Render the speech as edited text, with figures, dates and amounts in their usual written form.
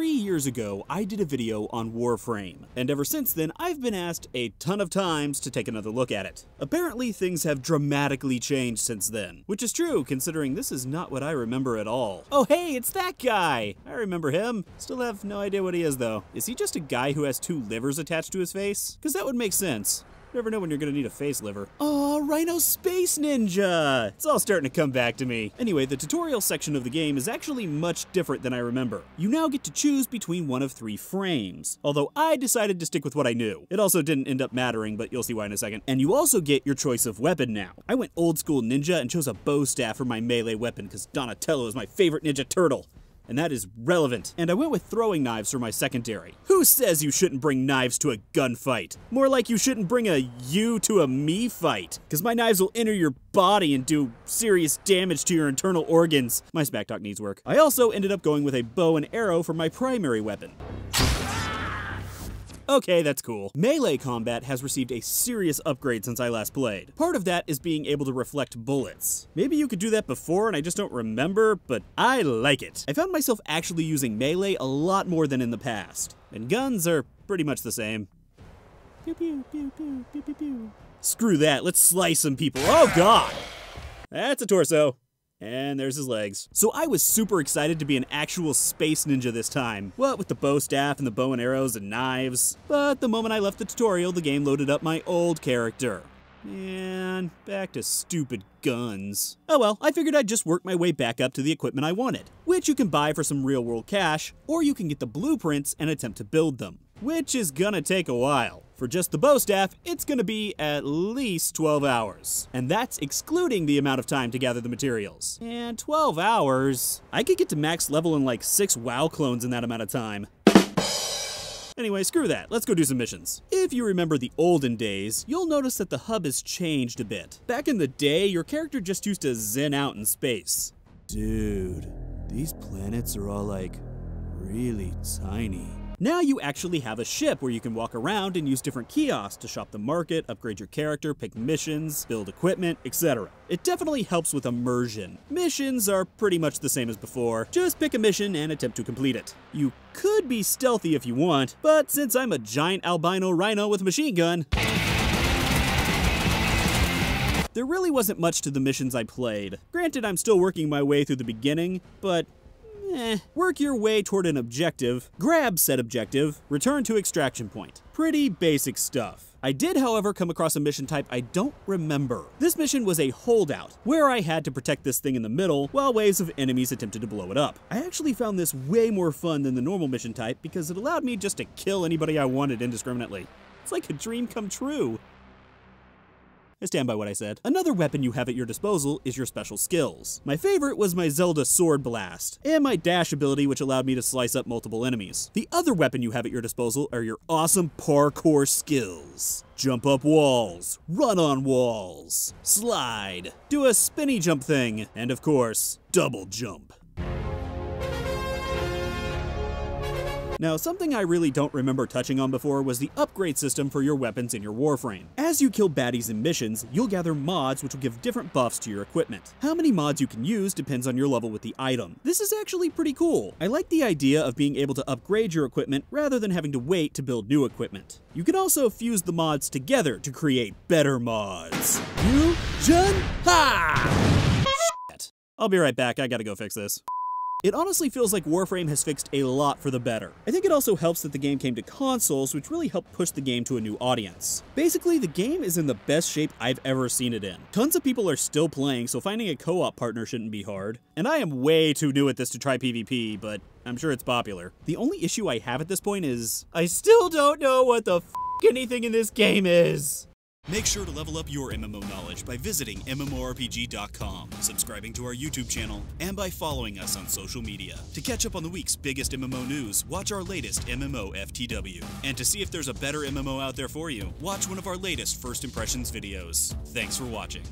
3 years ago, I did a video on Warframe, and ever since then, I've been asked a ton of times to take another look at it. Apparently, things have dramatically changed since then, which is true considering this is not what I remember at all. Oh hey, it's that guy! I remember him. Still have no idea what he is though. Is he just a guy who has 2 livers attached to his face? Because that would make sense. Never know when you're gonna need a face liver. Oh, Rhino Space Ninja! It's all starting to come back to me. Anyway, the tutorial section of the game is actually much different than I remember. You now get to choose between one of 3 frames, although I decided to stick with what I knew. It also didn't end up mattering, but you'll see why in a second. And you also get your choice of weapon now. I went old school ninja and chose a bow staff for my melee weapon because Donatello is my favorite Ninja Turtle. And that is relevant. And I went with throwing knives for my secondary. Who says you shouldn't bring knives to a gunfight? More like you shouldn't bring a you to a me fight. Because my knives will enter your body and do serious damage to your internal organs. My smack talk needs work. I also ended up going with a bow and arrow for my primary weapon. Okay, that's cool. Melee combat has received a serious upgrade since I last played. Part of that is being able to reflect bullets. Maybe you could do that before and I just don't remember, but I like it. I found myself actually using melee a lot more than in the past. And guns are pretty much the same. Pew pew pew pew pew pew pew. Screw that, let's slice some people. Oh god! That's a torso. And there's his legs. So I was super excited to be an actual space ninja this time. What with the bow staff and the bow and arrows and knives. But the moment I left the tutorial, the game loaded up my old character. And back to stupid guns. Oh well, I figured I'd just work my way back up to the equipment I wanted, which you can buy for some real world cash, or you can get the blueprints and attempt to build them, which is gonna take a while. For just the bow staff, it's gonna be at least 12 hours. And that's excluding the amount of time to gather the materials. And 12 hours? I could get to max level in like 6 WoW clones in that amount of time. Anyway, screw that. Let's go do some missions. If you remember the olden days, you'll notice that the hub has changed a bit. Back in the day, your character just used to zen out in space. Dude, these planets are all like really tiny. Now you actually have a ship where you can walk around and use different kiosks to shop the market, upgrade your character, pick missions, build equipment, etc. It definitely helps with immersion. Missions are pretty much the same as before. Just pick a mission and attempt to complete it. You could be stealthy if you want, but since I'm a giant albino rhino with a machine gun, there really wasn't much to the missions I played. Granted, I'm still working my way through the beginning, but work your way toward an objective, grab said objective, return to extraction point. Pretty basic stuff. I did, however, come across a mission type I don't remember. This mission was a holdout, where I had to protect this thing in the middle while waves of enemies attempted to blow it up. I actually found this way more fun than the normal mission type because it allowed me just to kill anybody I wanted indiscriminately. It's like a dream come true. I stand by what I said. Another weapon you have at your disposal is your special skills. My favorite was my Zelda Sword Blast, and my dash ability which allowed me to slice up multiple enemies. The other weapon you have at your disposal are your awesome parkour skills. Jump up walls, run on walls, slide, do a spinny jump thing, and of course, double jump. Now, something I really don't remember touching on before was the upgrade system for your weapons in your Warframe. As you kill baddies in missions, you'll gather mods which will give different buffs to your equipment. How many mods you can use depends on your level with the item. This is actually pretty cool. I like the idea of being able to upgrade your equipment rather than having to wait to build new equipment. You can also fuse the mods together to create better mods. Ha! Shit. I'll be right back, I gotta go fix this. It honestly feels like Warframe has fixed a lot for the better. I think it also helps that the game came to consoles, which really helped push the game to a new audience. Basically, the game is in the best shape I've ever seen it in. Tons of people are still playing, so finding a co-op partner shouldn't be hard. And I am way too new at this to try PvP, but I'm sure it's popular. The only issue I have at this point is, I still don't know what the f anything in this game is. Make sure to level up your MMO knowledge by visiting MMORPG.com, subscribing to our YouTube channel, and by following us on social media. To catch up on the week's biggest MMO news, watch our latest MMO FTW. And to see if there's a better MMO out there for you, watch one of our latest First Impressions videos. Thanks for watching.